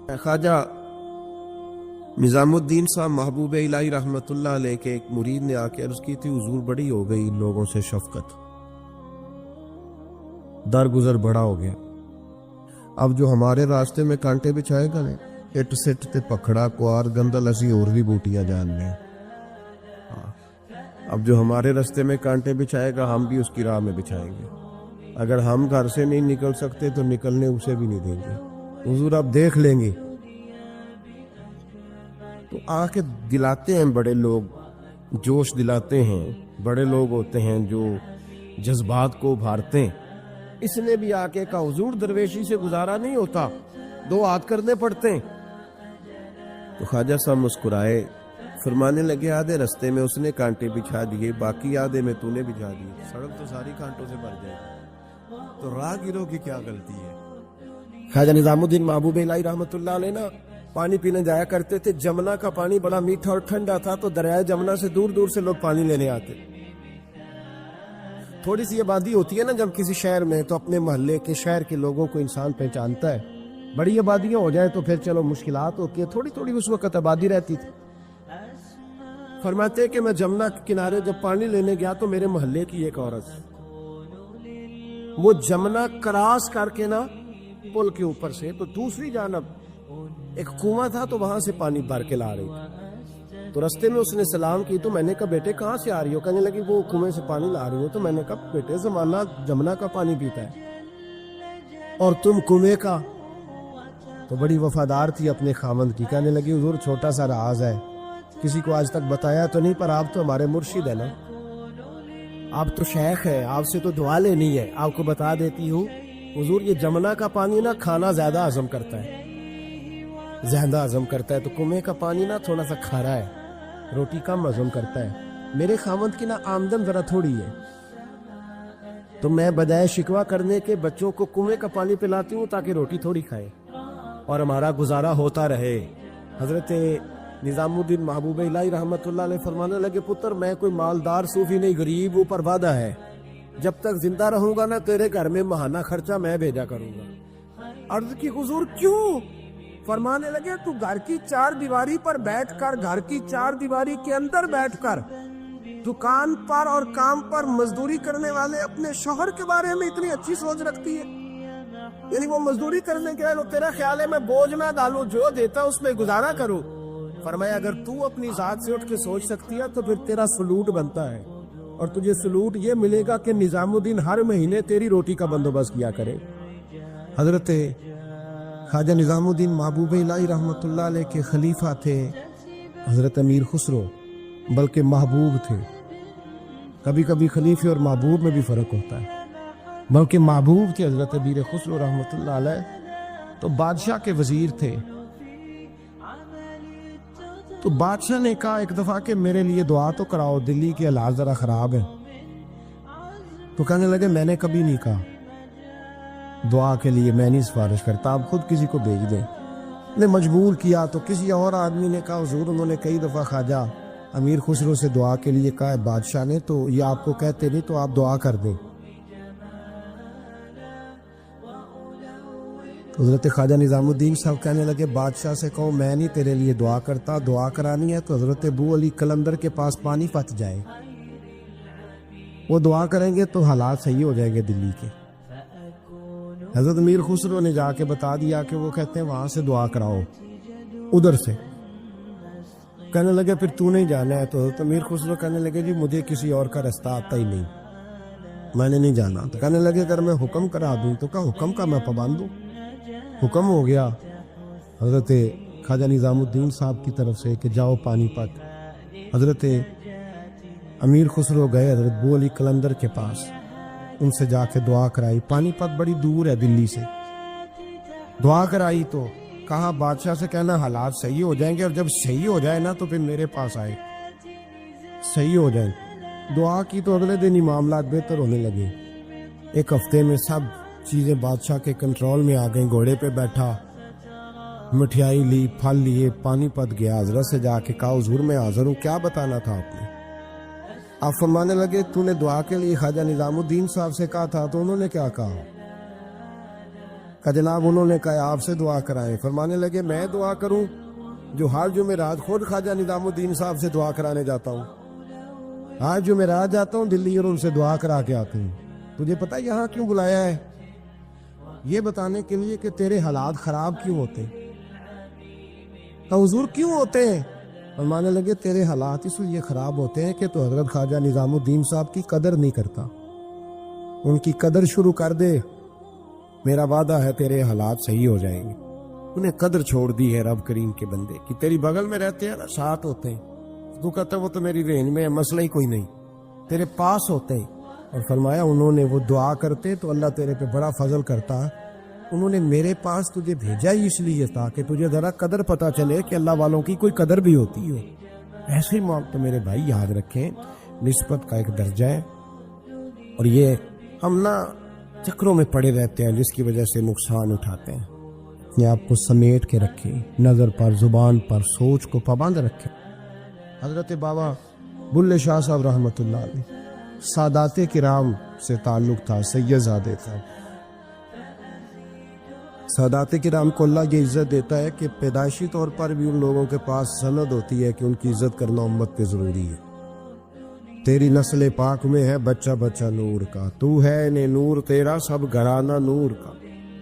خواجہ نظام الدین صاحب محبوب الہی رحمت اللہ علیہ کے ایک مرید نے آ کے عرض کی تھی، حضور بڑی ہو گئی ان لوگوں سے شفقت، درگزر بڑا ہو گیا، اب جو ہمارے راستے میں کانٹے بچھائے گا نا، اٹ سٹ تے پکھڑا کوار گندل اسی اور بھی بوٹیاں جان لیں، اب جو ہمارے راستے میں کانٹے بچھائے گا ہم بھی اس کی راہ میں بچھائیں گے، اگر ہم گھر سے نہیں نکل سکتے تو نکلنے اسے بھی نہیں دیں گے، حضور آپ دیکھ لیں گے۔ تو آ کے دلاتے ہیں بڑے لوگ، جوش دلاتے ہیں، بڑے لوگ ہوتے ہیں جو جذبات کو ابھارتے ہیں۔ اس نے بھی آ کے کہا حضور درویشی سے گزارا نہیں ہوتا، دو ہاتھ کرنے پڑتے ہیں۔ تو خواجہ صاحب مسکرائے، فرمانے لگے آدھے رستے میں اس نے کانٹے بچھا دیے، باقی آدھے میں تو نے بچھا دیے، سڑک تو ساری کانٹوں سے بھر جائے گی، تو راہ گیروں کی کیا غلطی ہے۔ خواجہ نظام الدین محبوب الہی رحمت اللہ علیہ نا پانی پینے جایا کرتے تھے، جمنا کا پانی بڑا میٹھا اور ٹھنڈا تھا، تو دریائے جمنا سے دور دور سے لوگ پانی لینے آتے۔ تھوڑی سی آبادی ہوتی ہے نا جب کسی شہر میں، تو اپنے محلے کے شہر کے لوگوں کو انسان پہچانتا ہے، بڑی آبادیاں ہو جائیں تو پھر چلو مشکلات ہوتی ہیں، تھوڑی تھوڑی اس وقت آبادی رہتی تھی۔ فرماتے کہ میں جمنا کے کنارے جب پانی لینے گیا تو میرے محلے کی ایک عورت، وہ جمنا کراس کر کے نا پل کے اوپر سے تو دوسری جانب ایک کنواں تھا، تو وہاں سے پانی بھر کے لا رہی تھی۔ تو رستے میں اس نے سلام کی، تو میں نے کہا بیٹے کہاں سے آ رہی ہو؟ کہنے لگی وہ کنویں سے پانی لا رہی ہو۔ تو میں نے کہا بیٹے زمانہ جمنا کا پانی پیتا ہے اور تم کنویں کا۔ تو بڑی وفادار تھی اپنے خامند کی، کہنے لگی حضور چھوٹا سا راز ہے، کسی کو آج تک بتایا تو نہیں، پر آپ تو ہمارے مرشد ہے نا، آپ تو شیخ ہے، آپ سے تو دعا لینی ہے، آپ کو بتا دیتی ہوں حضور یہ جمنا کا پانی نا کھانا زیادہ ہضم کرتا ہے، زیادہ ہضم کرتا ہے، تو کنویں کا پانی نا تھوڑا سا کھارا ہے، روٹی کم ہضم کرتا ہے، میرے خامند کی نا آمدن ذرا تھوڑی ہے، تو میں بجائے شکوہ کرنے کے بچوں کو کنویں کا پانی پلاتی ہوں تاکہ روٹی تھوڑی کھائے اور ہمارا گزارا ہوتا رہے۔ حضرت نظام الدین محبوب الہی رحمت اللہ علیہ فرمانے لگے پتر میں کوئی مالدار صوفی نہیں، غریب اوپر وعدہ ہے، جب تک زندہ رہوں گا نا تیرے گھر میں ماہانہ خرچہ میں بھیجا کروں گا۔ عرض کی حضور کیوں؟ فرمانے لگے تو گھر کی چار دیواری پر بیٹھ کر، گھر کی چار دیواری کے اندر بیٹھ کر دکان پر اور کام پر مزدوری کرنے والے اپنے شوہر کے بارے میں اتنی اچھی سوچ رکھتی ہے، یعنی وہ مزدوری کرنے کے لیے تیرا خیال ہے میں بوجھ نہ ڈالوں، جو دیتا اس میں گزارا کروں۔ فرمایا اگر تو اپنی ذات سے اٹھ کے سوچ سکتی ہے تو پھر تیرا سلوٹ بنتا ہے، اور تجھے سلوٹ یہ ملے گا کہ نظام الدین ہر مہینے تیری روٹی کا بندوبست کیا کرے۔ حضرت خواجہ نظام الدین محبوب الہی رحمت اللہ علیہ کے خلیفہ تھے حضرت امیر خسرو، بلکہ محبوب تھے، کبھی کبھی خلیفے اور محبوب میں بھی فرق ہوتا ہے، بلکہ محبوب تھے حضرت امیر خسرو رحمت اللہ علیہ، تو بادشاہ کے وزیر تھے۔ تو بادشاہ نے کہا ایک دفعہ کہ میرے لیے دعا تو کراؤ، دلی کے حالات ذرا خراب ہیں۔ تو کہنے لگے میں نے کبھی نہیں کہا دعا کے لیے، میں نہیں سفارش کرتا، آپ خود کسی کو بھیج دیں۔ نے مجبور کیا تو کسی اور آدمی نے کہا حضور انہوں نے کئی دفعہ خواجہ امیر خسرو سے دعا کے لیے کہا ہے بادشاہ نے، تو یہ آپ کو کہتے نہیں تو آپ دعا کر دیں۔ حضرت خواجہ نظام الدین صاحب کہنے لگے بادشاہ سے کہو میں نہیں تیرے لیے دعا کرتا، دعا کرانی ہے تو حضرت ابو علی قلندر کے پاس پانی پت جائے، وہ دعا کریں گے تو حالات صحیح ہو جائیں گے دلی کے۔ حضرت امیر خسرو نے جا کے بتا دیا کہ وہ کہتے ہیں وہاں سے دعا کراؤ، ادھر سے۔ کہنے لگے پھر تو نہیں جانا ہے؟ تو حضرت امیر خسرو کہنے لگے جی مجھے کسی اور کا رستہ آتا ہی نہیں، میں نے نہیں جانا۔ تو کہنے لگے اگر میں حکم کرا دوں تو کہا حکم کا میں پابند ہوں۔ حکم ہو گیا حضرت خواجہ نظام الدین صاحب کی طرف سے کہ جاؤ پانی پت۔ حضرت امیر خسرو گئے حضرت ابو علی قلندر کے پاس، ان سے جا کے دعا کرائی، پانی پت بڑی دور ہے دلی سے، دعا کرائی تو کہا بادشاہ سے کہنا حالات صحیح ہو جائیں گے، اور جب صحیح ہو جائے نا تو پھر میرے پاس آئے، صحیح ہو جائیں۔ دعا کی تو اگلے دن ہی معاملات بہتر ہونے لگے، ایک ہفتے میں سب چیزیں بادشاہ کے کنٹرول میں آ گئیں، گھوڑے پہ بیٹھا، مٹھائی لی، پھل لیے، پانی پت گیا، حضرت سے جا کے کہا حضور میں حاضر ہوں، کیا بتانا تھا آپ نے؟ آپ فرمانے لگے تو نے دعا کے لیے خواجہ نظام الدین صاحب سے کہا تھا، تو انہوں نے کیا کہا؟ کہ جناب انہوں نے کہا آپ سے دعا کرائیں. فرمانے لگے میں دعا کروں جو ہر جمعرات خود خواجہ نظام الدین صاحب سے دعا کرانے جاتا ہوں. آج جمعرات جاتا ہوں دلی اور ان سے دعا کرا کے آتا ہوں. تجھے پتہ یہاں کیوں بلایا ہے؟ یہ بتانے کے لیے کہ تیرے حالات خراب کیوں ہوتے ہیں. کہ حضور کیوں ہوتے ہیں؟ فرمانے لگے تیرے حالات اس لیے خراب ہوتے ہیں کہ تو حضرت خواجہ نظام الدین صاحب کی قدر نہیں کرتا. ان کی قدر شروع کر دے, میرا وعدہ ہے تیرے حالات صحیح ہو جائیں گے. انہیں قدر چھوڑ دی ہے رب کریم کے بندے کہ تیری بغل میں رہتے ہیں نا, ساتھ ہوتے ہیں. تو کہتا ہے وہ تو میری رینج میں ہے, مسئلہ ہی کوئی نہیں, تیرے پاس ہوتے ہیں. اور فرمایا انہوں نے وہ دعا کرتے تو اللہ تیرے پہ بڑا فضل کرتا. انہوں نے میرے پاس تجھے بھیجا ہی اس لیے تھا کہ تجھے ذرا قدر پتہ چلے کہ اللہ والوں کی کوئی قدر بھی ہوتی ہے. ایسے ہی تو میرے بھائی یاد رکھیں نسبت کا ایک درجہ ہے, اور یہ ہم نا چکروں میں پڑے رہتے ہیں جس کی وجہ سے نقصان اٹھاتے ہیں. یہ آپ کو سمیٹ کے رکھیں, نظر پر, زبان پر, سوچ کو پابند رکھیں. حضرت بابا بلے شاہ صاحب رحمۃ اللہ علیہ سادات کرام سے تعلق تھا, سید زادے تھا. سادات کرام کو اللہ یہ عزت دیتا ہے کہ پیدائشی طور پر بھی ان لوگوں کے پاس سند ہوتی ہے کہ ان کی عزت کرنا امت پہ ضروری ہے. تیری نسل پاک میں ہے بچہ بچہ نور کا, تو ہے نے نور تیرا سب گھرانہ نور کا.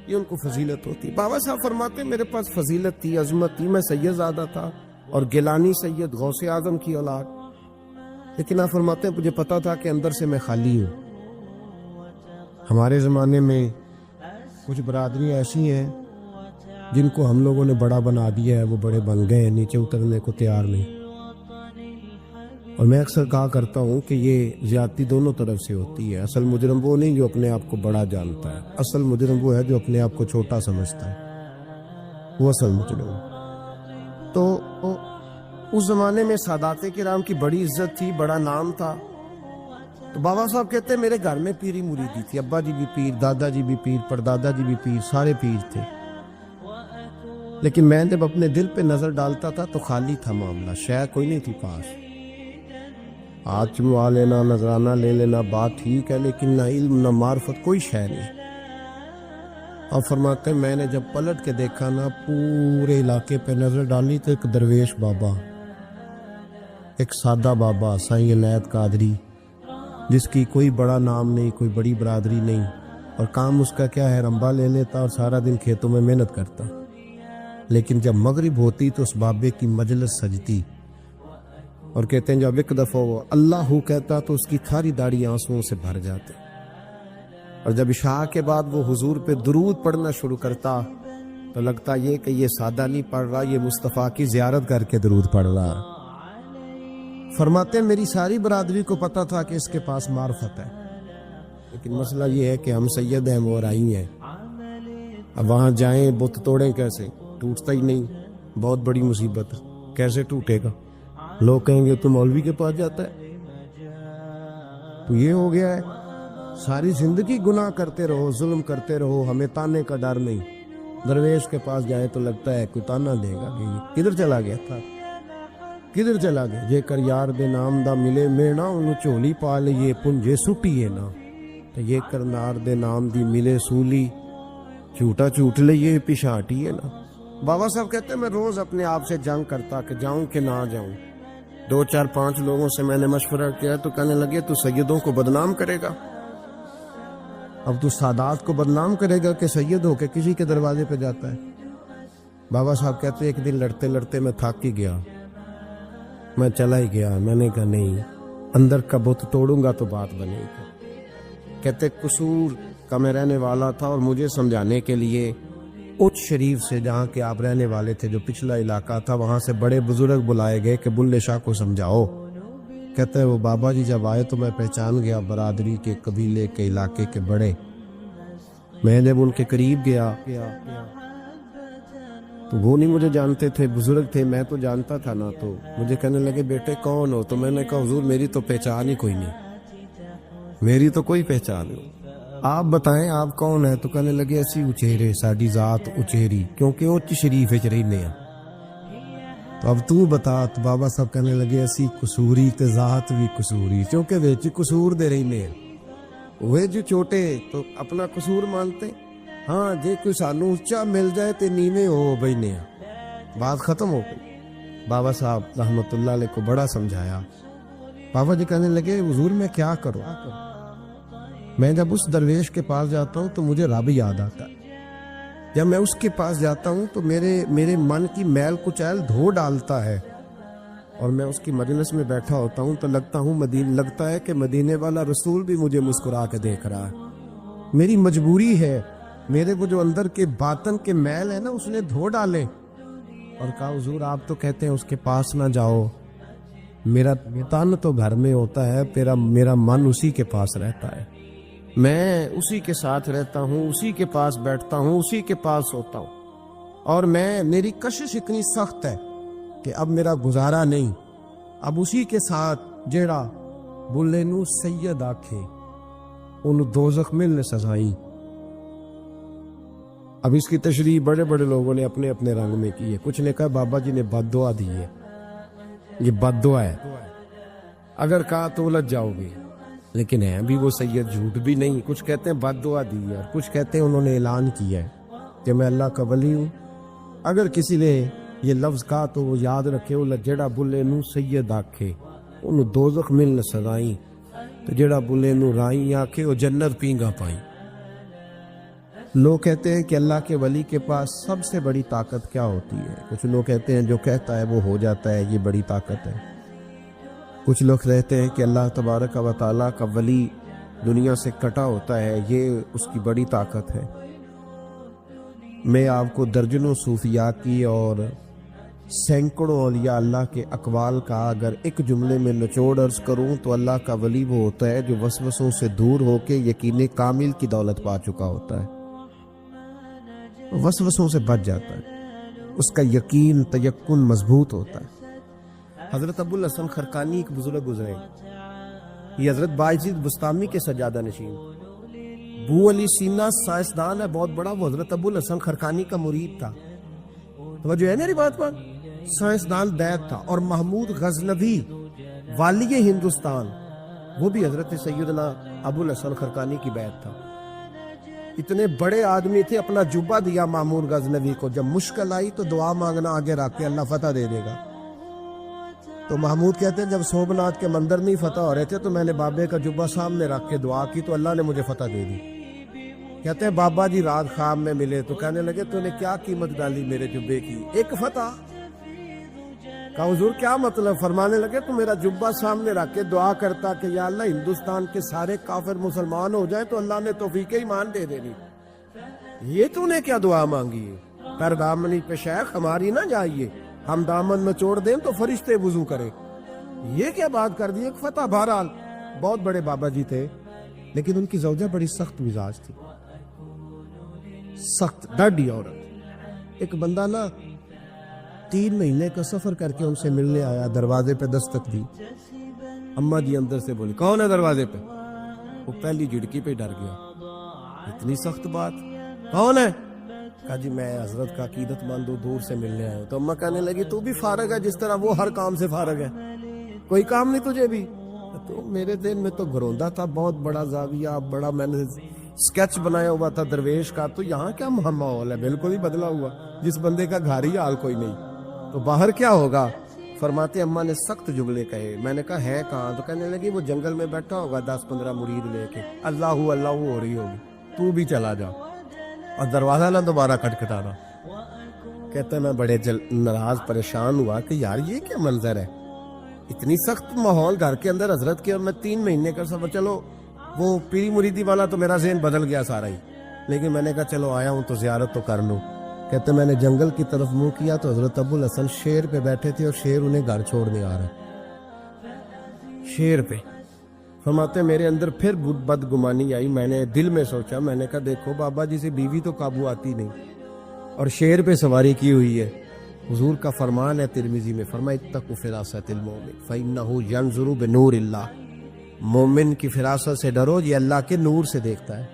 یہ ان کو فضیلت ہوتی. بابا صاحب فرماتے ہیں میرے پاس فضیلت تھی, عظمت تھی, میں سید زادہ تھا اور گیلانی سید غوث اعظم کی اولاد, لیکن آپ فرماتے ہیں مجھے پتا تھا کہ اندر سے میں خالی ہوں. ہمارے زمانے میں کچھ برادریاں ایسی ہیں جن کو ہم لوگوں نے بڑا بنا دیا ہے, وہ بڑے بن گئے ہیں, نیچے اترنے کو تیار نہیں. اور میں اکثر کہا کرتا ہوں کہ یہ زیادتی دونوں طرف سے ہوتی ہے. اصل مجرم وہ نہیں جو اپنے آپ کو بڑا جانتا ہے, اصل مجرم وہ ہے جو اپنے آپ کو چھوٹا سمجھتا ہے, وہ اصل مجرم. تو اس زمانے میں سادات کرام کی بڑی عزت تھی, بڑا نام تھا. تو بابا صاحب کہتے ہیں میرے گھر میں پیری مریدی تھی, ابا جی بھی پیر, دادا جی بھی پیر, پردادا جی بھی پیر, سارے پیر تھے. لیکن میں جب اپنے دل پہ نظر ڈالتا تھا تو خالی تھا معاملہ, شے کوئی نہیں تھی پاس. ہاتھ چموا لینا, نذرانہ لے لینا بات ٹھیک ہے, لیکن نہ علم نہ معرفت, کوئی شے نہیں. اور فرماتے ہیں میں نے جب پلٹ کے دیکھا نا, پورے علاقے پہ نظر ڈالی تو ایک درویش بابا, ایک سادہ بابا سائیں عنایت قادری, جس کی کوئی بڑا نام نہیں, کوئی بڑی برادری نہیں, اور کام اس کا کیا ہے, رمبا لے لیتا اور سارا دن کھیتوں میں محنت کرتا. لیکن جب مغرب ہوتی تو اس بابے کی مجلس سجتی, اور کہتے ہیں جب ایک دفعہ وہ اللہ کہتا تو اس کی ساری داڑھی آنسوؤں سے بھر جاتے. اور جب عشاء کے بعد وہ حضور پہ درود پڑھنا شروع کرتا تو لگتا یہ کہ یہ سادہ نہیں پڑھ رہا, یہ مصطفیٰ کی زیارت کر کے درود پڑھ رہا. فرماتے ہیں میری ساری برادری کو پتا تھا کہ اس کے پاس معرفت ہے, لیکن مسئلہ یہ ہے کہ ہم سید ہیں, وہ رائی ہیں. اب وہاں جائیں بت توڑیں کیسے, ٹوٹتا ہی نہیں, بہت بڑی مصیبت ہے. کیسے ٹوٹے گا؟ لوگ کہیں گے تو مولوی کے پاس جاتا ہے. تو یہ ہو گیا ہے, ساری زندگی گناہ کرتے رہو, ظلم کرتے رہو, ہمیں تانے کا ڈر نہیں. درویش کے پاس جائیں تو لگتا ہے کوئی تانا دے گا کہ کدھر چلا گیا تھا, کدھر چلا گیا. جے کر یار دے نام دا ملے مینا, انہوں چولی پا لیے پنجے سٹیے نا. تو یہ کر نار دے نام دی ملے سولی, جھوٹا جھوٹ لیے پچھاٹیے نا. بابا صاحب کہتے ہیں میں روز اپنے آپ سے جنگ کرتا کہ جاؤں کہ نہ جاؤں. 2 4 5 لوگوں سے میں نے مشورہ کیا تو کہنے لگے تو سیدوں کو بدنام کرے گا. اب تو سادات کو بدنام کرے گا کہ سید ہو کے کسی کے دروازے پہ جاتا ہے. بابا صاحب کہتے ایک دن لڑتے لڑتے میں تھک ہی گیا, میں چلا ہی گیا. میں نے کہا نہیں, اندر کا بت توڑوں گا تو بات بنے گی. کہتے قصور کا میں رہنے والا تھا اور مجھے سمجھانے کے لیے اچ شریف سے, جہاں کے آپ رہنے والے تھے, جو پچھلا علاقہ تھا, وہاں سے بڑے بزرگ بلائے گئے کہ بلے شاہ کو سمجھاؤ. کہتے ہیں وہ بابا جی جب آئے تو میں پہچان گیا برادری کے, قبیلے کے, علاقے کے بڑے. میں جب ان کے قریب گیا تو وہ نہیں مجھے جانتے تھے, بزرگ تھے, میں تو جانتا تھا نا. تو مجھے کہنے لگے بیٹے کون ہو؟ تو میں نے کہا حضور میری تو پہچان ہی کوئی نہیں, میری تو کوئی پہچان نہیں, آپ بتائیں آپ کون ہیں؟ تو کہنے لگے اسی اچھیرے, ساڈی ذات اچھیری, کیونکہ اچ شریف وچ رہنے ہیں. تو اب تو بتا. تو بابا صاحب کہنے لگے اسی قصوری تے ذات بھی قصوری, کیونکہ وچ قصور دے رہنے ہیں. وہ جو چھوٹے تو اپنا قصور مانتے, ہاں جی کوئی سانو اچا مل جائے تے نیویں ہو بہنے بات ختم ہو گئی۔ بابا صاحب رحمت اللہ علیہ کو بڑا سمجھایا۔ بابا جی کہنے لگے حضور میں کیا کروں؟ میں جب اس درویش کے پاس جاتا ہوں تو مجھے رب یاد آتا ہے، جب میں اس کے پاس جاتا ہوں تو میرے من کی میل کچیل دھو ڈالتا ہے، اور میں اس کی مجلس میں بیٹھا ہوتا ہوں تو لگتا ہے کہ مدینے والا رسول بھی مجھے مسکرا کے دیکھ رہا ہے۔ میری مجبوری ہے، میرے وہ جو اندر کے باطن کے میل ہے نا اس نے دھو ڈالے۔ اور کہا حضور آپ تو کہتے ہیں اس کے پاس نہ جاؤ، میرا تن تو گھر میں ہوتا ہے، میرا من اسی کے پاس رہتا ہے، میں اسی کے ساتھ رہتا ہوں، اسی کے پاس بیٹھتا ہوں، اسی کے پاس ہوتا ہوں، اور میری کشش اتنی سخت ہے کہ اب میرا گزارا نہیں، اب اسی کے ساتھ جیڑا بلے نو سید آکھے ان دوزخ ملنے سزائیں۔ اب اس کی تشریح بڑے بڑے لوگوں نے اپنے اپنے رنگ میں کی ہے۔ کچھ نے کہا بابا جی نے بد دعا دی ہے، یہ بد دعا ہے، اگر کہا تو الجھ جاؤ گے، لیکن ہے بھی وہ سید جھوٹ بھی نہیں۔ کچھ کہتے ہیں بد دعا دی ہے، اور کچھ کہتے ہیں انہوں نے اعلان کیا ہے کہ میں اللہ کا ولی ہوں۔ اگر کسی نے یہ لفظ کہا تو وہ یاد رکھے وہ جڑا بلے نو سید آکھے انہوں دوزخ ملن سزائیں، تو جڑا بلے نو رائیں آکھے وہ جنت پینگا پائیں۔ لوگ کہتے ہیں کہ اللہ کے ولی کے پاس سب سے بڑی طاقت کیا ہوتی ہے؟ کچھ لوگ کہتے ہیں جو کہتا ہے وہ ہو جاتا ہے، یہ بڑی طاقت ہے۔ کچھ لوگ کہتے ہیں کہ اللہ تبارک و تعالیٰ کا ولی دنیا سے کٹا ہوتا ہے، یہ اس کی بڑی طاقت ہے۔ میں آپ کو درجنوں صوفیاء کی اور سینکڑوں اولیاء اللہ کے اقوال کا اگر ایک جملے میں نچوڑ عرض کروں تو اللہ کا ولی وہ ہوتا ہے جو وسوسوں سے دور ہو کے یقین کامل کی دولت پا چکا ہوتا ہے، وسوسوں سے بچ جاتا ہے، اس کا یقین تیقن مضبوط ہوتا ہے۔ حضرت ابو الحسن خرقانی ایک بزرگ گزرے، یہ حضرت باعزید بستامی کے سجادہ نشین بو علی سینا سائنسدان ہے بہت بڑا، وہ حضرت ابو الحسن خرقانی کا مرید تھا۔ توجہ ہے میری بات پر، سائنسدان بیت تھا۔ اور محمود غزنوی والی ہندوستان وہ بھی حضرت سیدنا ابو الحسن خرقانی کی بیت تھا۔ اتنے بڑے آدمی تھے، اپنا جبہ دیا محمود غزنوی کو، جب مشکل آئی تو دعا مانگنا آگے رکھ کے اللہ فتح دے دے گا۔ تو محمود کہتے ہیں جب سومناتھ کے مندر نہیں فتح ہو رہے تھے تو میں نے بابے کا جبہ سامنے رکھ کے دعا کی تو اللہ نے مجھے فتح دے دی۔ کہتے ہیں بابا جی رات خواب میں ملے تو کہنے لگے تو نے کیا قیمت ڈالی میرے جبے کی؟ ایک فتح۔ کہا حضور کیا مطلب؟ فرمانے لگے تو میرا جبہ سامنے رکھ کے دعا کرتا کہ یا اللہ ہندوستان کے سارے کافر مسلمان ہو جائیں تو اللہ نے توفیق ایمان دے دینی، یہ تو نے کیا دعا مانگی ہے؟ پر دامنی پہ شیخ ہماری نہ جائیے، ہم دامن میں چھوڑ دیں تو فرشتے وضو کریں، یہ کیا بات کر دی؟ ایک فتح۔ بہرحال بہت بڑے بابا جی تھے، لیکن ان کی زوجہ بڑی سخت مزاج تھی، سخت ڈاڈی عورت۔ ایک بندہ نا 3 مہینے کا سفر کر کے ان سے ملنے آیا، دروازے پہ دستک دی، اماں جی اندر سے بولی کون ہے دروازے پہ؟ وہ پہلی جھڑکی پہ ڈر گیا، اتنی سخت بات، کون ہے؟ کہا جی میں حضرت کا عقیدت مند ہوں، دور سے ملنے آیا ہوں۔ تو اماں کہنے لگی تو بھی فارغ ہے جس طرح وہ ہر کام سے فارغ ہے، کوئی کام نہیں تجھے بھی؟ تو میرے دل میں تو گھروندا تھا، بہت بڑا زاویہ، بڑا میں نے سکیچ بنایا ہوا تھا درویش کا، تو یہاں کیا ماحول ہے؟ بالکل ہی بدلا ہوا، جس بندے کا گھر ہی حال کوئی نہیں، تو باہر کیا ہوگا؟ فرماتے اماں نے سخت جملے کہے۔ میں نے کہا ہے کہاں؟ تو کہنے لگی وہ جنگل میں بیٹھا ہوگا 10-15 مرید لے کے، اللہ اللہ ہو رہی ہوگی، تو بھی چلا جا اور دروازہ نہ دوبارہ کھٹکھٹانا۔ کہتا ہے میں بڑے ناراض پریشان ہوا کہ یار یہ کیا منظر ہے، اتنی سخت ماحول گھر کے اندر حضرت کے، اور میں 3 مہینے کا سفر۔ چلو وہ پیری مریدی والا تو میرا ذہن بدل گیا سارا ہی، لیکن میں نے کہا چلو آیا ہوں تو زیارت تو کر لوں۔ کہتے میں نے جنگل کی طرف منہ کیا تو حضرت ابو الحسن شیر پہ بیٹھے تھے، اور شیر انہیں گھر چھوڑنے آ رہا ہے شیر پہ۔ فرماتے میرے اندر پھر بدگمانی آئی، میں نے دل میں سوچا، میں نے کہا دیکھو بابا جی سے بیوی تو قابو آتی نہیں، اور شیر پہ سواری کی ہوئی ہے۔ حضور کا فرمان ہے ترمذی میں، فرمایا اتقوا فراست المومن فإنہ ینظر بنور اللہ، مومن کی فراست سے ڈرو، یہ اللہ کے نور سے دیکھتا ہے۔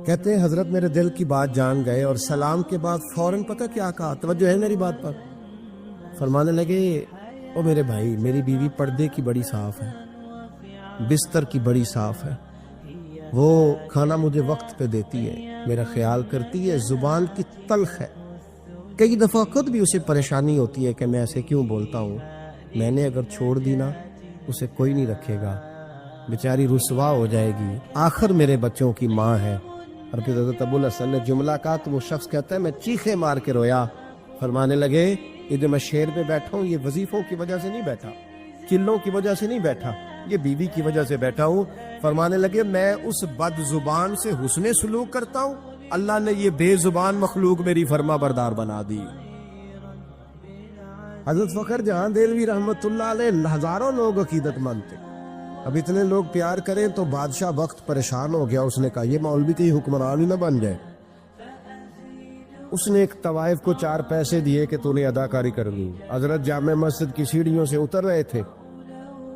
کہتے ہیں حضرت میرے دل کی بات جان گئے، اور سلام کے بعد فوراً پتہ کیا کہا؟ توجہ ہے میری بات پر؟ فرمانے لگے او میرے بھائی، میری بیوی پردے کی بڑی صاف ہے، بستر کی بڑی صاف ہے، وہ کھانا مجھے وقت پہ دیتی ہے، میرا خیال کرتی ہے زبان کی تلخ ہے. کئی دفعہ خود بھی اسے پریشانی ہوتی ہے کہ میں ایسے کیوں بولتا ہوں. میں نے اگر چھوڑ دی نا اسے کوئی نہیں رکھے گا, بیچاری رسوا ہو جائے گی, آخر میرے بچوں کی ماں ہے. اور پھر حضرت ابو الحسن نے جملہ کہا تو وہ شخص کہتا ہے میں چیخے مار کے رویا. فرمانے لگے یہ جو میں شیر پہ بیٹھا ہوں یہ وظیفوں کی وجہ سے نہیں بیٹھا, چلوں کی وجہ سے نہیں بیٹھا, یہ بیوی کی وجہ سے بیٹھا ہوں. فرمانے لگے میں اس بد زبان سے حسن سلوک کرتا ہوں, اللہ نے یہ بے زبان مخلوق میری فرما بردار بنا دی. حضرت فخر جہاں دہلوی رحمت اللہ علیہ ہزاروں لوگ عقیدت مند تھے. اب اتنے لوگ پیار کریں تو بادشاہ وقت پریشان ہو گیا. اس نے کہا یہ مولوی کہیں حکمران ہی نہ بن جائے. اس نے ایک طوائف کو 4 پیسے دیے کہ تو نے اداکاری کر دی. حضرت جامع مسجد کی سیڑھیوں سے اتر رہے تھے,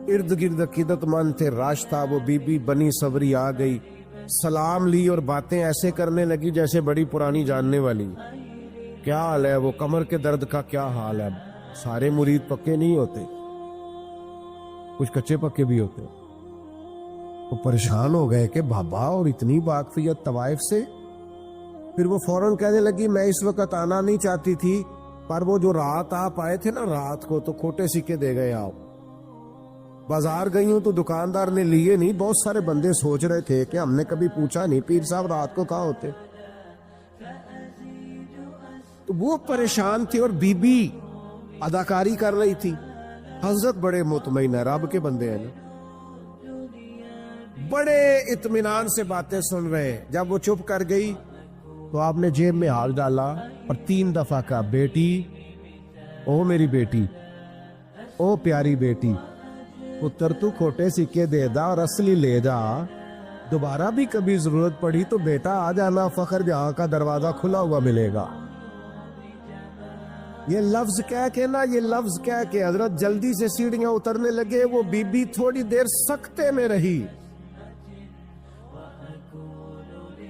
ارد گرد عقیدت مند تھے, راش تھا. وہ بی بی بنی صبری آ گئی, سلام لی اور باتیں ایسے کرنے لگی جیسے بڑی پرانی جاننے والی. کیا حال ہے, وہ کمر کے درد کا کیا حال ہے. سارے مرید پکے نہیں ہوتے, کچھ کچے پکے بھی ہوتے. وہ پریشان ہو گئے کہ بابا اور اتنی واقفیت طوائف سے. پھر وہ فوراً کہنے لگی میں اس وقت آنا نہیں چاہتی تھی, پر وہ جو رات آپ آئے تھے نا رات کو تو کھوٹے سکے دے گئے. آپ بازار گئی ہوں تو دکاندار نے لیے نہیں. بہت سارے بندے سوچ رہے تھے کہ ہم نے کبھی پوچھا نہیں پیر صاحب رات کو کہاں ہوتے. تو وہ پریشان تھی اور بی بی اداکاری کر رہی تھی. حضرت بڑے مطمئن ہے, رب کے بندے ہیں نا, بڑے اطمینان سے باتیں سن رہے. جب وہ چپ کر گئی تو آپ نے جیب میں ہاتھ ڈالا اور 3 دفعہ کہا بیٹی, او میری بیٹی, او پیاری بیٹی, پتر تو کھوٹے سکے دے دا اور اصلی لے جا. دوبارہ بھی کبھی ضرورت پڑی تو بیٹا آ جانا, فخر جہاں کا دروازہ کھلا ہوا ملے گا. یہ لفظ کہہ کے نا, یہ لفظ کہہ کے حضرت جلدی سے سیڑھیاں اترنے لگے. وہ بی بی تھوڑی دیر سکتے میں رہی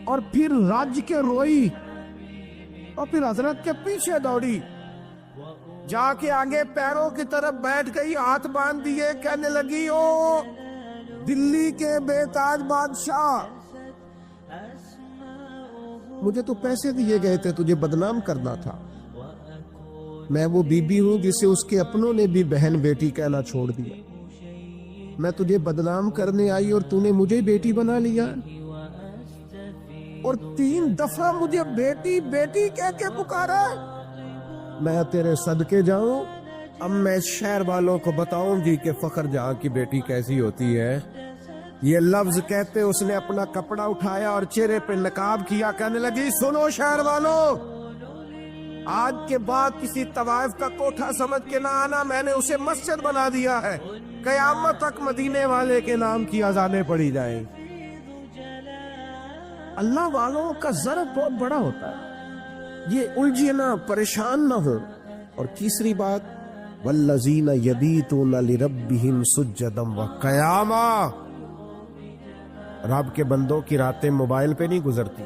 اور پھر رج کے روئی اور پھر حضرت کے پیچھے دوڑی, جا کے آگے پیروں کی طرف بیٹھ گئی, ہاتھ باندھ دیے, کہنے لگی او دلی کے بے تاج بادشاہ, مجھے تو پیسے دیے گئے تھے تجھے بدنام کرنا تھا. میں وہ بی بی ہوں جسے اس کے اپنوں نے بھی بہن بیٹی کہنا چھوڑ دیا. میں تجھے بدنام کرنے آئی اور تو نے مجھے بیٹی بنا لیا, اور 3 دفعہ مجھے بیٹی بیٹی کہہ کے پکارا. میں تیرے صدقے جاؤں, اب میں شہر والوں کو بتاؤں گی کہ فخر جہاں کی بیٹی کیسی ہوتی ہے. یہ لفظ کہتے اس نے اپنا کپڑا اٹھایا اور چہرے پہ نقاب کیا, کہنے لگی سنو شہر والوں, آج کے بعد کسی طوائف کا کوٹھا سمجھ کے نہ آنا, میں نے اسے مسجد بنا دیا ہے. قیامت تک مدینے والے کے نام کی اذانیں پڑھی جائیں. اللہ والوں کا ضرب بہت بڑا ہوتا ہے, یہ الجھے نہ, پریشان نہ ہو. اور تیسری بات والذین یبیتون لربہم سجدا وقیاما, رب کے بندوں کی راتیں موبائل پہ نہیں گزرتی,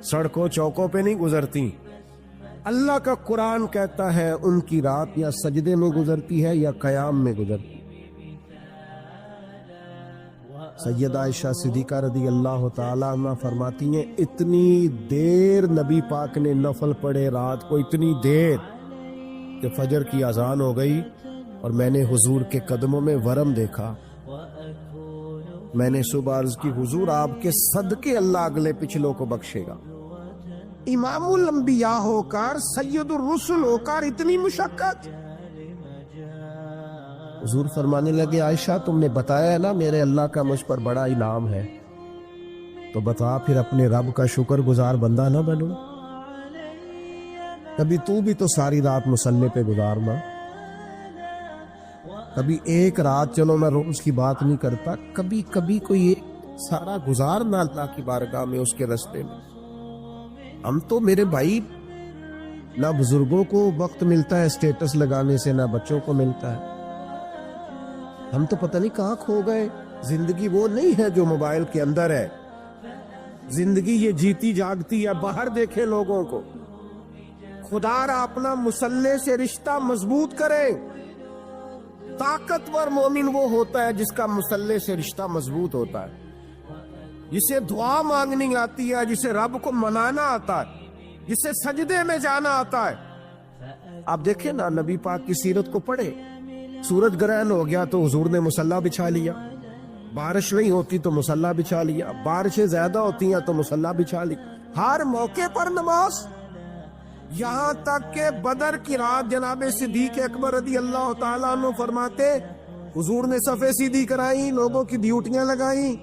سڑکوں چوکوں پہ نہیں گزرتی. اللہ کا قرآن کہتا ہے ان کی رات یا سجدے میں گزرتی ہے یا قیام میں گزرتی. سیدہ عائشہ صدیقہ رضی اللہ تعالیٰ عنہ فرماتی ہیں اتنی دیر نبی پاک نے نفل پڑھے رات کو, اتنی دیر کہ فجر کی اذان ہو گئی اور میں نے حضور کے قدموں میں ورم دیکھا. میں نے صبح عرض کی حضور آپ کے صدقے اللہ اگلے پچھلوں کو بخشے گا. امام الانبیاء ہو کر, سید الرسل ہو کر اتنی مشقت. حضور فرمانے لگے عائشہ تم نے بتایا ہے نا میرے اللہ کا مجھ پر بڑا انعام ہے, تو بتا پھر اپنے رب کا شکر گزار بندہ نہ بنو. کبھی تو بھی تو ساری رات مصلی پہ گزارنا, کبھی ایک رات, چلو میں روز کی بات نہیں کرتا, کبھی کبھی کوئی ایک سارا گزارنا اللہ کی بارگاہ میں, اس کے رستے میں. ہم تو میرے بھائی نہ بزرگوں کو وقت ملتا ہے اسٹیٹس لگانے سے, نہ بچوں کو ملتا ہے. ہم تو پتہ نہیں کہاں کھو گئے. زندگی وہ نہیں ہے جو موبائل کے اندر ہے, زندگی یہ جیتی جاگتی ہے. باہر دیکھیں لوگوں کو. خدا را اپنا مصلی سے رشتہ مضبوط کریں. طاقتور مومن وہ ہوتا ہے جس کا مصلی سے رشتہ مضبوط ہوتا ہے. جسے دعا مانگنی آتی ہے، جسے رب کو منانا آتا ہے، جسے سجدے میں جانا آتا ہے۔ آپ دیکھیں نا، نبی پاک کی سیرت کو پڑھے، سورج گرہن ہو گیا تو حضور نے مصلی بچھا لیا، بارش نہیں ہوتی تو مصلی بچھا لیا، بارشیں زیادہ ہوتی ہیں تو مصلی بچھا لی، ہر موقع پر نماز۔ یہاں تک کہ بدر کی رات جناب صدیق اکبر رضی اللہ تعالیٰ عنہ فرماتے، حضور نے صفیں سیدھی کرائی، لوگوں کی ڈیوٹیاں لگائیں،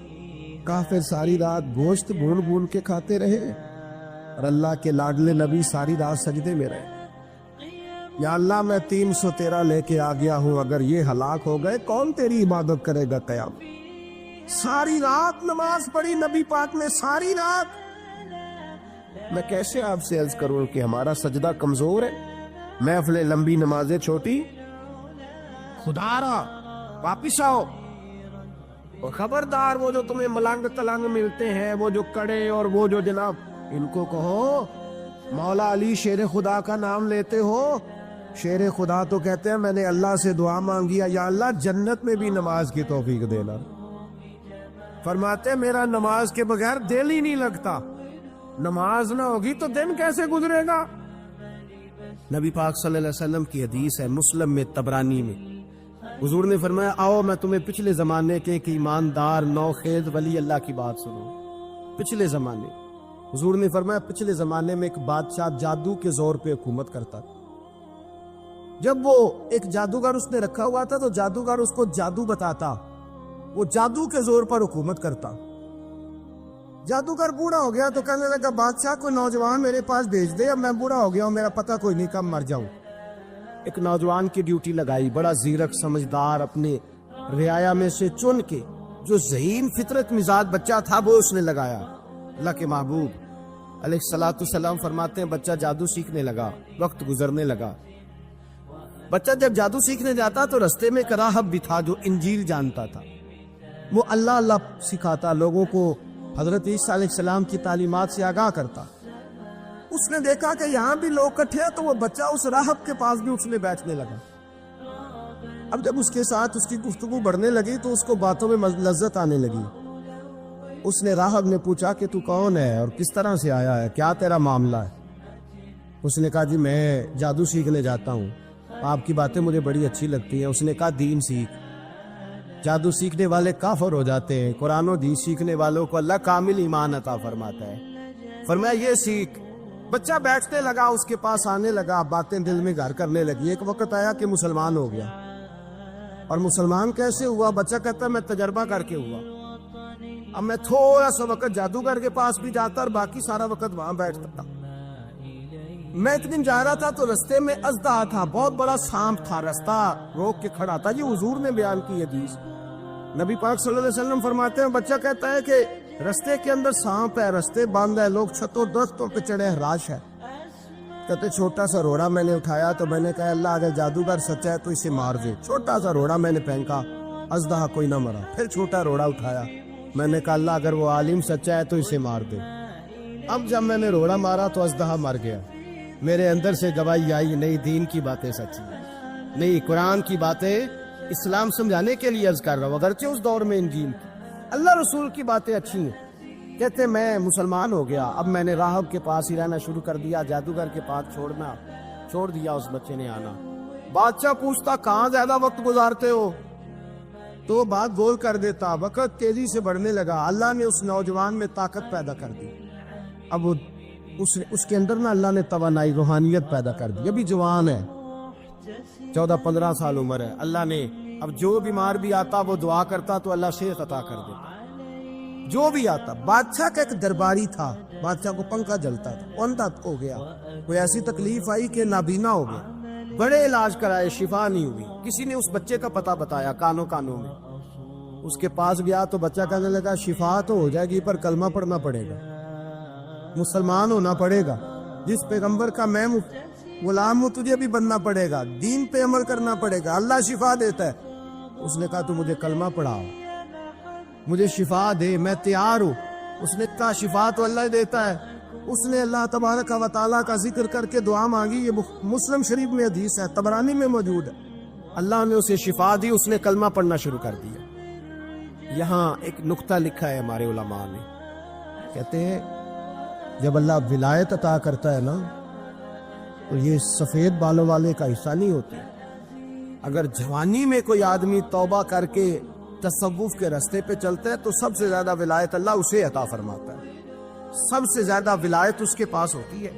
کافر ساری رات گوشت بھون بھون کے کھاتے رہے، اور اللہ کے لاڈلے نبی ساری رات سجدے میں رہے۔ یا اللہ میں 313 لے کے آ گیا ہوں، اگر یہ ہلاک ہو گئے کون تیری عبادت کرے گا قیامت؟ ساری رات نماز پڑھی نبی پاک نے، ساری رات۔ میں کیسے آپ سے عرض کروں کہ ہمارا سجدہ کمزور ہے، محفلیں لمبی نمازیں چھوٹی؟ خدا را واپس آؤ، اور خبردار وہ جو تمہیں ملنگ تلنگ ملتے ہیں، وہ جو کڑے اور وہ جو جناب، ان کو کہو مولا علی شیر خدا کا نام لیتے ہو؟ شیر خدا تو کہتے ہیں میں نے اللہ سے دعا مانگی ہے، یا اللہ جنت میں بھی نماز کی توفیق دینا۔ فرماتے میرا نماز کے بغیر دل ہی نہیں لگتا، نماز نہ ہوگی تو دن کیسے گزرے گا؟ نبی پاک صلی اللہ علیہ وسلم کی حدیث ہے مسلم میں، طبرانی میں، حضور نے فرمایا آؤ میں تمہیں پچھلے زمانے کے ایک ایماندار نوخیز ولی اللہ کی بات سنوں۔ پچھلے زمانے، حضور نے فرمایا پچھلے زمانے میں ایک بادشاہ جادو کے زور پہ حکومت کرتا تھا۔ جب وہ ایک جادوگر اس نے رکھا ہوا تھا تو جادوگر اس کو جادو بتاتا، وہ جادو کے زور پر حکومت کرتا۔ جادوگر بوڑھا ہو گیا تو کہنے لگا بادشاہ کوئی نوجوان میرے پاس بھیج دے، اب میں بوڑھا ہو گیا ہوں، میرا پتہ کوئی نہیں کب مر جاؤں۔ ایک نوجوان کی ڈیوٹی لگائی، بڑا زیرک سمجھدار، اپنے رعایا میں سے چن کے جو ذہین فطرت مزاج بچہ تھا وہ اس نے لگایا۔ اللہ کے محبوب علیہ الصلوۃ والسلام فرماتے ہیں بچہ جادو سیکھنے لگا، وقت گزرنے لگا۔ بچہ جب جادو سیکھنے جاتا تو رستے میں ایک راہب بھی تھا جو انجیل جانتا تھا، وہ اللہ اللہ سکھاتا، لوگوں کو حضرت عیسیٰ علیہ السلام کی تعلیمات سے آگاہ کرتا۔ اس نے دیکھا کہ یہاں بھی لوگ کٹھے ہیں تو وہ بچہ اس راہب کے پاس بھی اٹھنے بیٹھنے لگا۔ اب جب اس کے ساتھ اس کی گفتگو بڑھنے لگی تو اس کو باتوں میں لذت آنے لگی۔ اس نے راہب نے پوچھا کہ تو کون ہے اور کس طرح سے آیا ہے، کیا تیرا معاملہ ہے؟ اس نے کہا جی میں جادو سیکھنے جاتا ہوں، آپ کی باتیں مجھے بڑی اچھی لگتی ہیں۔ اس نے کہا دین سیکھ، جادو سیکھنے والے کافر ہو جاتے ہیں، قرآن و حدیث سیکھنے والوں کو اللہ کامل ایمان عطا فرماتا ہے۔ فرمایا یہ سیکھ۔ بچہ بیٹھنے لگا، اس کے پاس آنے لگا، باتیں دل میں گھر کرنے لگی۔ ایک وقت آیا کہ مسلمان ہو گیا، اور مسلمان کیسے ہوا؟ بچہ کہتا ہے میں تجربہ کر کے ہوا، اب میں تھوڑا سا وقت جادوگر کے پاس بھی جاتا اور باقی سارا وقت وہاں بیٹھتا تھا۔ میں ایک دن جا رہا تھا تو رستے میں اژدہا تھا، بہت بڑا سانپ تھا، رستہ روک کے کھڑا تھا۔ یہ حضور نے بیان کی حدیث، نبی پاک صلی اللہ علیہ وسلم فرماتے ہیں بچہ کہتا ہے کہ رستے کے اندر سانپ ہے، رستے بند ہے، لوگ چھتوں درختوں پہ چڑھے، ہراش ہے۔ کہتے چھوٹا سا روڑا میں نے اٹھایا تو میں نے کہا اللہ اگر جادوگر سچا ہے تو اسے مار دے۔ چھوٹا سا روڑا میں نے پھینکا، اژدہا کوئی نہ مرا۔ پھر چھوٹا روڑا اٹھایا، میں نے کہا اللہ اگر وہ عالم سچا ہے تو اسے مار دے۔ اب جب میں نے روڑا مارا تو اژدہا مر گیا۔ میرے اندر سے گواہی آئی نہیں، دین کی باتیں سچی ہیں، نہیں قرآن کی باتیں اسلام سمجھانے کے لیے عرض کر رہا ہوں، اگرچہ اس دور میں انجیل کی اللہ رسول کی باتیں اچھی ہیں۔ کہتے میں مسلمان ہو گیا، اب میں نے راہب کے پاس ہی رہنا شروع کر دیا، جادوگر کے پاس چھوڑ دیا، اس بچے نے آنا۔ بادشاہ پوچھتا کہاں زیادہ وقت گزارتے ہو، تو وہ بات گول کر دیتا۔ وقت تیزی سے بڑھنے لگا، اللہ نے اس نوجوان میں طاقت پیدا کر دی۔ اب وہ اس کے اندر نا اللہ نے توانائی، روحانیت پیدا کر دی، ابھی جوان ہے، 14-15 سال عمر ہے۔ اللہ نے اب جو بیمار بھی آتا وہ دعا کرتا تو اللہ صحت عطا کر دیتا، جو بھی آتا۔ بادشاہ کا ایک درباری تھا، بادشاہ کو پنکھا جلتا تھا، اندھا ہو گیا، کوئی ایسی تکلیف آئی کہ نابینا ہو گیا، بڑے علاج کرائے، شفا نہیں ہوئی۔ کسی نے اس بچے کا پتہ بتایا کانوں میں، اس کے پاس گیا تو بچہ کہنے لگا شفا تو ہو جائے گی پر کلمہ پڑھنا پڑے گا، مسلمان ہونا پڑے گا، جس پیغمبر کا میں غلام ہوں تجھے بھی بننا پڑے گا، دین پہ عمل کرنا پڑے گا، اللہ شفا دیتا ہے۔ اس نے کہا تو مجھے کلمہ پڑھاؤ، مجھے شفا دے، میں تیار ہوں۔ اس نے کہا شفا تو اللہ دیتا ہے۔ اس نے اللہ تبارک و تعالیٰ کا ذکر کر کے دعا مانگی، یہ مسلم شریف میں حدیث ہے، طبرانی میں موجود ہے۔ اللہ نے اسے شفا دی، اس نے کلمہ پڑھنا شروع کر دیا۔ یہاں ایک نقطہ لکھا ہے ہمارے علماء نے، کہتے ہیں جب اللہ ولایت عطا کرتا ہے نا تو یہ سفید بالوں والے کا حصہ نہیں ہوتی۔ اگر جوانی میں کوئی آدمی توبہ کر کے تصوف کے راستے پہ چلتا ہے تو سب سے زیادہ ولایت اللہ اسے عطا فرماتا ہے، سب سے زیادہ ولایت اس کے پاس ہوتی ہے۔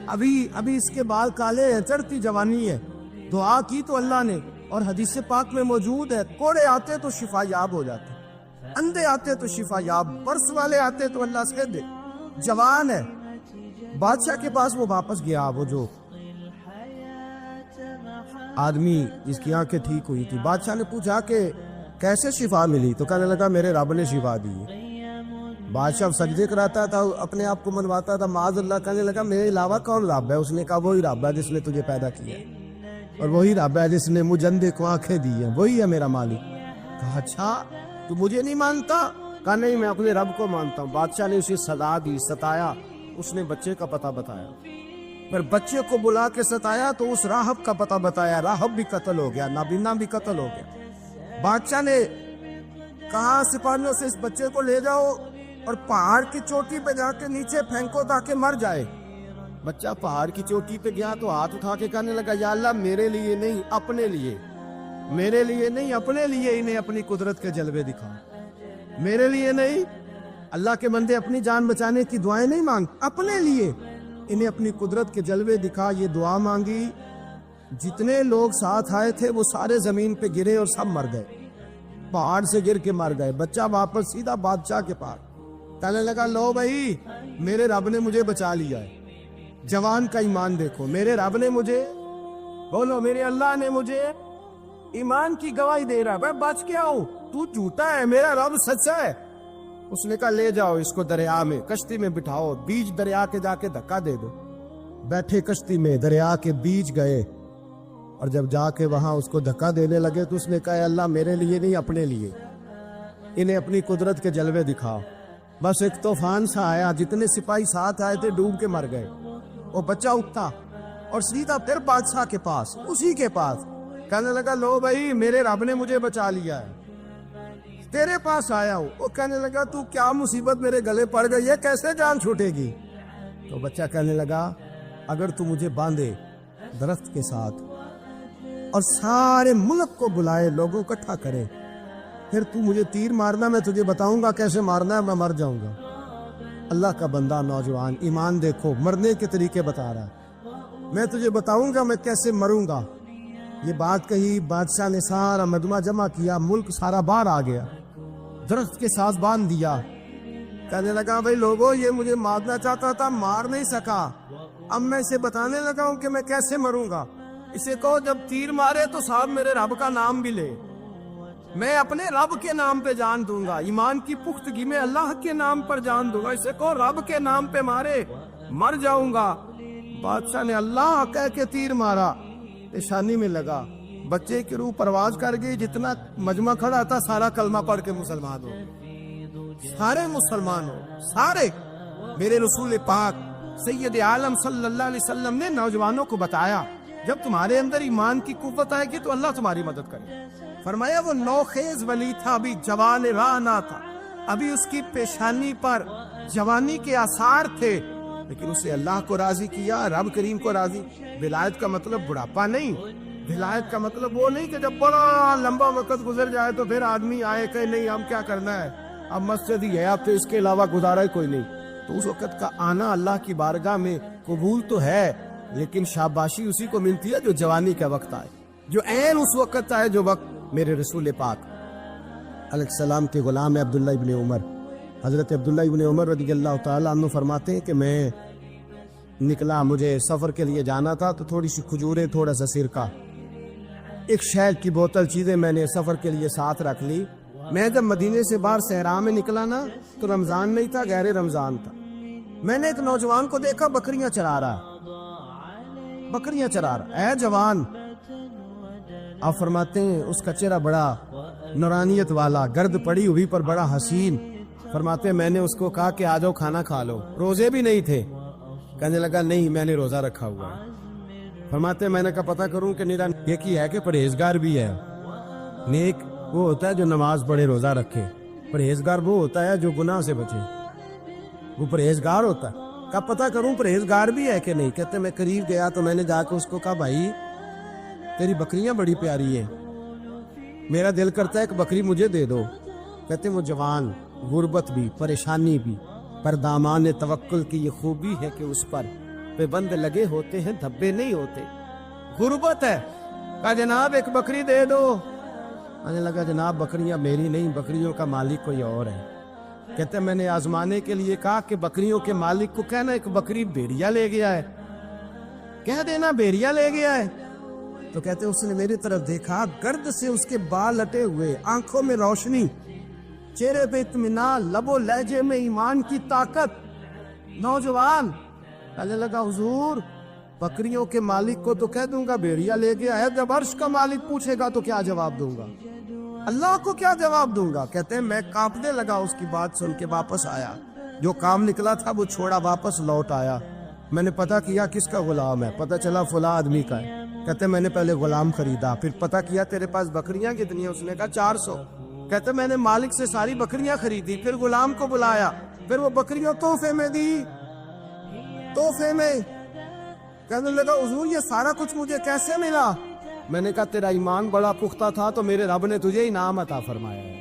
ابھی اس کے بال کالے ہیں، چڑھتی جوانی ہے، دعا کی تو اللہ نے، اور حدیث پاک میں موجود ہے، کوڑے آتے تو شفا یاب ہو جاتے، اندھے آتے تو شفا یاب، برس والے آتے تو اللہ سے دے، جوان ہے۔ بادشاہ کے پاس وہ واپس گیا، وہ جو آدمی جس کی آنکھیں ٹھیک ہوئی تھی، بادشاہ نے پوچھا کہ کیسے شفا ملی؟ تو کہنے لگا میرے رب نے شفا دی۔ بادشاہ سجدے کراتا تھا، اپنے آپ کو منواتا تھا، معاذ اللہ، کہنے لگا میرے علاوہ کون رب ہے؟ اس نے کہا وہی رب ہے جس نے تجھے پیدا کیا ہے، اور وہی رب ہے جس نے مجھے اندھے کو آنکھیں دی ہیں، وہی ہے میرا مالک۔ کہا اچھا تو مجھے نہیں مانتا؟ کہا نہیں، میں اپنے رب کو مانتا ہوں۔ بادشاہ نے اسے سزا دی، ستایا، اس نے بچے کا پتہ بتایا، پھر بچے کو بلا کے ستایا تو اس راہب کا پتہ بتایا، راہب بھی قتل ہو گیا، نابینا بھی قتل ہو گیا۔ بادشاہ نے کہا سپاہیوں سے اس بچے کو لے جاؤ اور پہاڑ کی چوٹی پہ جا کے نیچے پھینکو تاکہ مر جائے۔ بچہ پہاڑ کی چوٹی پہ گیا تو ہاتھ اٹھا کے کہنے لگا یا اللہ میرے لیے نہیں اپنے لیے، میرے لیے نہیں اپنے لیے انہیں اپنی قدرت کے جلوے دکھا، میرے لیے نہیں۔ اللہ کے بندے اپنی جان بچانے کی دعائیں نہیں مانگ، اپنے لیے انہیں اپنی قدرت کے جلوے دکھا۔ یہ دعا مانگی، جتنے لوگ ساتھ آئے تھے وہ سارے زمین پہ گرے اور سب مر گئے، پہاڑ سے گر کے مر گئے۔ بچہ واپس سیدھا بادشاہ کے پاس کہنے لگا لو بھائی میرے رب نے مجھے بچا لیا ہے۔ جوان کا ایمان دیکھو، میرے رب نے مجھے، بولو میرے اللہ نے مجھے ایمان کی گواہی دے رہا ہے، میں بچ کے آؤں، تو جھوٹا ہے، میرا رب سچا ہے۔ اس نے کہا لے جاؤ اس کو دریا میں، کشتی میں بٹھاؤ، بیچ دریا کے جا کے دھکا دے دو۔ بیٹھے کشتی میں، دریا کے بیچ گئے، اور جب جا کے وہاں اس کو دھکا دینے لگے تو اس نے کہا اللہ میرے لیے نہیں اپنے لیے انہیں اپنی قدرت کے جلوے دکھا۔ بس ایک طوفان سا آیا، جتنے سپاہی ساتھ آئے تھے ڈوب کے مر گئے۔ وہ بچہ اٹھا اور سیدھا پھر بادشاہ کے پاس، اسی کے پاس کہنے لگا لو بھائی میرے رب نے مجھے بچا لیا ہے، تیرے پاس آیا ہوں۔ وہ کہنے لگا تو کیا مصیبت میرے گلے پڑ گئی ہے، کیسے جان چھوٹے گی؟ تو بچہ کہنے لگا اگر تو مجھے باندھے درخت کے ساتھ اور سارے ملک کو بلائے، لوگوں اکٹھا کرے، پھر تو مجھے تیر مارنا، میں تجھے بتاؤں گا کیسے مارنا ہے، میں مر جاؤں گا۔ اللہ کا بندہ نوجوان، ایمان دیکھو، مرنے کے طریقے بتا رہا ہے، میں تجھے بتاؤں گا میں کیسے مروں گا۔ یہ بات کہی، بادشاہ نے سارا مجمع جمع کیا، ملک سارا باہر آ گیا، درخت کے ساتھ باندھ دیا۔ کہنے لگا بھائی لوگوں یہ مجھے مارنا چاہتا تھا، مار نہیں سکا، اب میں اسے بتانے لگا ہوں کہ میں کیسے مروں گا۔ اسے کہو جب تیر مارے تو صاحب میرے رب کا نام بھی لے، میں اپنے رب کے نام پہ جان دوں گا، ایمان کی پختگی میں اللہ کے نام پر جان دوں گا۔ اسے کہو رب کے نام پہ مارے، مر جاؤں گا۔ بادشاہ نے اللہ کہہ کے تیر مارا، پیشانی میں لگا، بچے کی روح پرواز کر گئی، جتنا مجمع کھڑا تھا سارا کلمہ پڑھ کے مسلمان ہو، سارے مسلمان ہو، سارے۔ میرے رسول پاک سید عالم صلی اللہ علیہ وسلم نے نوجوانوں کو بتایا جب تمہارے اندر ایمان کی قوت آئے گی تو اللہ تمہاری مدد کرے۔ فرمایا وہ نوخیز ولی تھا، ابھی جوان راہ نہ تھا، ابھی اس کی پیشانی پر جوانی کے آثار تھے، لیکن اسے اللہ کو راضی کیا، رب کریم کو راضی۔ ولایت کا مطلب بڑھاپا نہیں، ولایت کا مطلب وہ نہیں کہ جب بڑا لمبا وقت گزر جائے تو پھر آدمی آئے کہ نہیں اب کیا کرنا ہے، اب مسجد ہی ہے، اب تو اس کے علاوہ گزارا ہی کوئی نہیں۔ تو اس وقت کا آنا اللہ کی بارگاہ میں قبول تو ہے، لیکن شاباشی اسی کو ملتی ہے جو جوانی کا وقت آئے، جو عین اس وقت آئے جو وقت میرے رسول پاک علیہ السلام کے غلام عبداللہ ابن عمر، حضرت عبداللہ ابن عمر رضی اللہ تعالیٰ عنہ فرماتے ہیں کہ میں نکلا، مجھے سفر کے لیے جانا تھا، تو تھوڑی سی کھجوریں، تھوڑا سا سرکہ، ایک شہد کی بوتل، چیزیں میں نے سفر کے لیے ساتھ رکھ لی۔ میں جب مدینے سے باہر صحرا میں نکلا نا تو رمضان نہیں تھا، غیر رمضان تھا۔ میں نے ایک نوجوان کو دیکھا بکریاں چرا رہا، بکریاں چرا رہا، اے جوان، آپ فرماتے ہیں اس کا چہرہ بڑا نورانیت والا، گرد پڑی ہوئی پر بڑا حسین۔ فرماتے ہیں میں نے اس کو کہا کہ آ جاؤ کھانا کھا لو، روزے بھی نہیں تھے۔ کہنے لگا نہیں میں نے روزہ رکھا ہوا ہے۔ فرماتے ہیں میں نے کہا پتہ کروں کہ نیرا نیکی ہے کہ پرہیزگار بھی ہے؟ نیک وہ ہوتا ہے جو نماز پڑھے روزہ رکھے، پرہیزگار وہ ہوتا ہے جو گناہ سے بچے، وہ پرہیزگار ہوتا ہے۔ کیا پتہ کروں پرہیزگار بھی ہے کہ نہیں؟ کہتے میں قریب گیا تو میں نے جا کے اس کو کہا بھائی تیری بکریاں بڑی پیاری ہیں، میرا دل کرتا ہے ایک بکری مجھے دے دو۔ کہتے وہ جوان، غربت بھی، پریشانی بھی، پر دامان توکل کی یہ خوبی ہے کہ اس پر پابند لگے ہوتے ہیں، دھبے نہیں ہوتے۔ غربت ہے، کہا جناب ایک بکری دے دو۔ آنے لگا جناب بکریاں میری نہیں، بکریوں کا مالک کوئی اور ہے۔ کہتے میں نے آزمانے کے لیے کہا کہ بکریوں کے مالک کو کہنا ایک بکری بھیڑیا لے گیا ہے، کہہ دینا بھیڑیا لے گیا ہے۔ تو کہتے اس نے میری طرف دیکھا، گرد سے اس کے بال لٹے ہوئے، آنکھوں میں روشنی، چہرے پہ اطمینان، لب و لہجے میں ایمان کی طاقت۔ نوجوان کہنے لگا حضور بکریوں کے مالک کو تو کہہ دوں گا بھیڑیا لے گیا ہے، جب عرش کا مالک پوچھے گا تو کیا جواب دوں گا؟ اللہ کو کیا جواب دوں گا؟ کہتے ہیں میں کانپنے لگا اس کی بات سن کے، واپس آیا، جو کام نکلا تھا وہ چھوڑا، واپس لوٹ آیا۔ میں نے پتہ کیا کس کا غلام ہے، پتہ چلا فلاں آدمی کا ہے۔ کہتے میں نے پہلے غلام خریدا، پھر پتہ کیا تیرے پاس بکریاں کتنی ہیں؟ اس نے کہا 400۔ کہتے میں نے مالک سے ساری بکریاں خریدی، پھر غلام کو بلایا، پھر وہ بکریاں تحفے میں دی، تحفے میں۔ کہنے لگا حضور یہ سارا کچھ مجھے کیسے ملا؟ میں نے کہا تیرا ایمان بڑا پختہ تھا تو میرے رب نے تجھے انعام عطا فرمایا ہے۔